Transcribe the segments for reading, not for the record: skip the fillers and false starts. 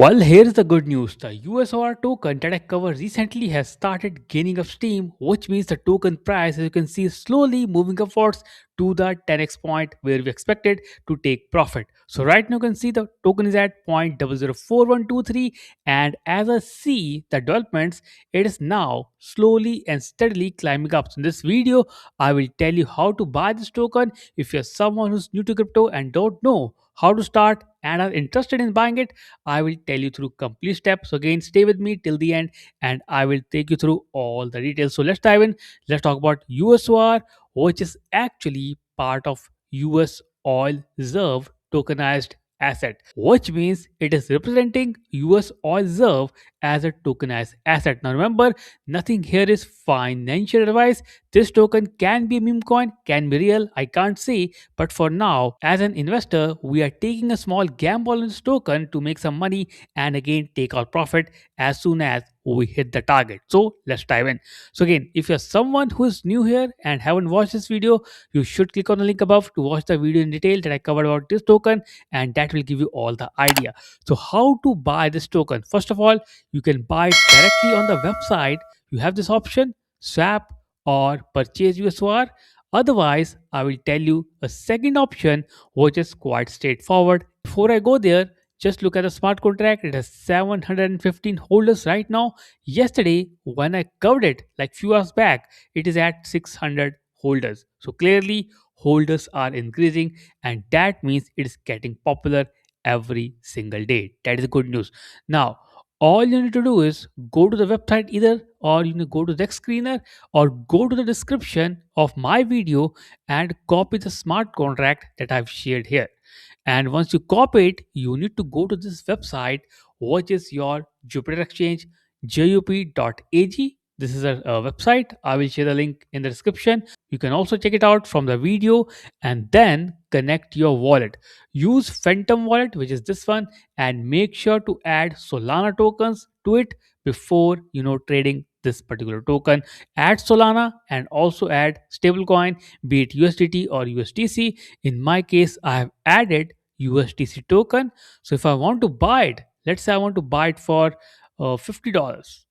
Well, here's the good news. The USOR token that I covered recently has started gaining up steam, which means the token price, as you can see, is slowly moving upwards to the 10x point where we expected to take profit. So right now you can see the token is at 0.004123, and as I see the developments, it is now slowly and steadily climbing up. So in this video, I will tell you how to buy this token if you're someone who's new to crypto and don't know how to start and are interested in buying it. I will tell you through complete steps. So again, stay with me till the end and I will take you through all the details. So let's dive in. Let's talk about USOR, which is actually part of US Oil Reserve tokenized asset, which means it is representing US Oil Reserve as a tokenized asset. Now remember, nothing here is financial advice. This token can be a meme coin, can be real, I can't say, but for now, as an investor, we are taking a small gamble on this token to make some money and again take our profit as soon as we hit the target. So let's dive in. So again, if you're someone who is new here and haven't watched this video, you should click on the link above to watch the video in detail that I covered about this token, and that will give you all the idea. So how to buy this token? First of all, you can buy it directly on the website. You have this option, swap or purchase USOR. Otherwise, I will tell you a second option which is quite straightforward. Before I go there, just look at the smart contract. It has 715 holders right now. Yesterday, when I covered it like few hours back, it is at 600 holders. So clearly, holders are increasing, and that means it is getting popular every single day. That is good news. Now, all you need to do is go to the website either, or you need go to the screener, or go to the description of my video and copy the smart contract that I've shared here. And once you copy it, you need to go to this website, which is your Jupiter Exchange, jup.ag. This is a website. I will share the link in the description. You can also check it out from the video and then connect your wallet. Use Phantom Wallet, which is this one, and make sure to add Solana tokens to it before trading this particular token. Add Solana and also add stablecoin, be it USDT or USDC. In my case, I have added USDC token. So if I want to buy it, let's say I want to buy it for $50,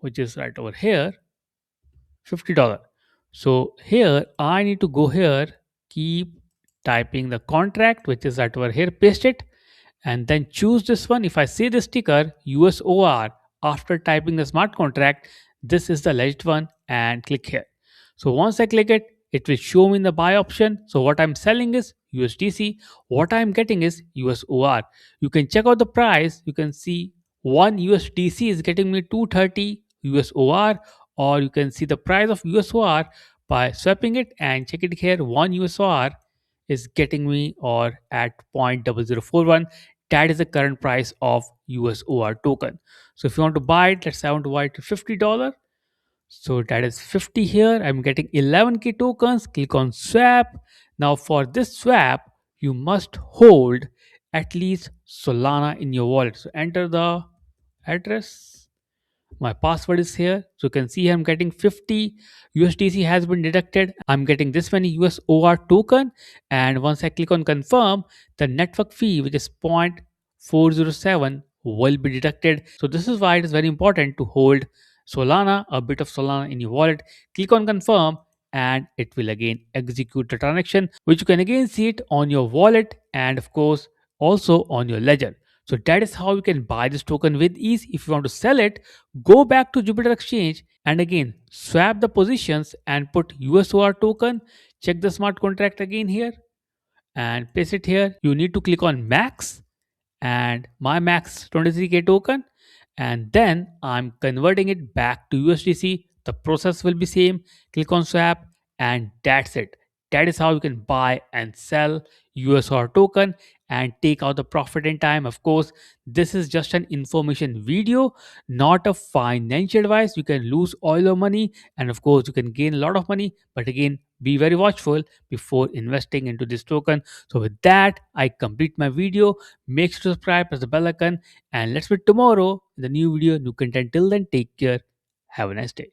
which is right over here, $50. So here I need to go here, keep typing the contract, which is right over here, paste it, and then choose this one. If I see the sticker USOR after typing the smart contract, this is the legit one, and click here. So once I click it, it will show me in the buy option. So what I'm selling is USDC, what I'm getting is USOR. You can check out the price. You can see one USDC is getting me 230 USOR, or you can see the price of USOR by swapping it and check it here. One USOR is getting me or at 0.0041. That is the current price of USOR token. So if you want to buy it, let's say I want to buy it to $50. So that is 50 here. I'm getting 11k tokens. Click on swap. Now for this swap, you must hold at least Solana in your wallet. So enter the address. My password is here. So you can see here I'm getting 50 USDC has been deducted. I'm getting this many USOR token. And once I click on confirm, the network fee, which is 0.407, will be deducted. So this is why it is very important to hold Solana, a bit of Solana in your wallet. Click on confirm and it will again execute the transaction, which you can again see it on your wallet and of course also on your ledger. So that is how you can buy this token with ease. If you want to sell it, go back to Jupiter Exchange and again swap the positions and put USOR token. Check the smart contract again here and place it here. You need to click on max and my max 23k token, and then I'm converting it back to USDC. The process will be same. Click on swap and that's it. That is how you can buy and sell USR token and take out the profit in time. Of course, this is just an information video, not a financial advice. You can lose all your money and of course you can gain a lot of money, but again, be very watchful before investing into this token. So with that, I complete my video. Make sure to subscribe, press the bell icon, and let's meet tomorrow in the new video, new content. Till then, take care. Have a nice day.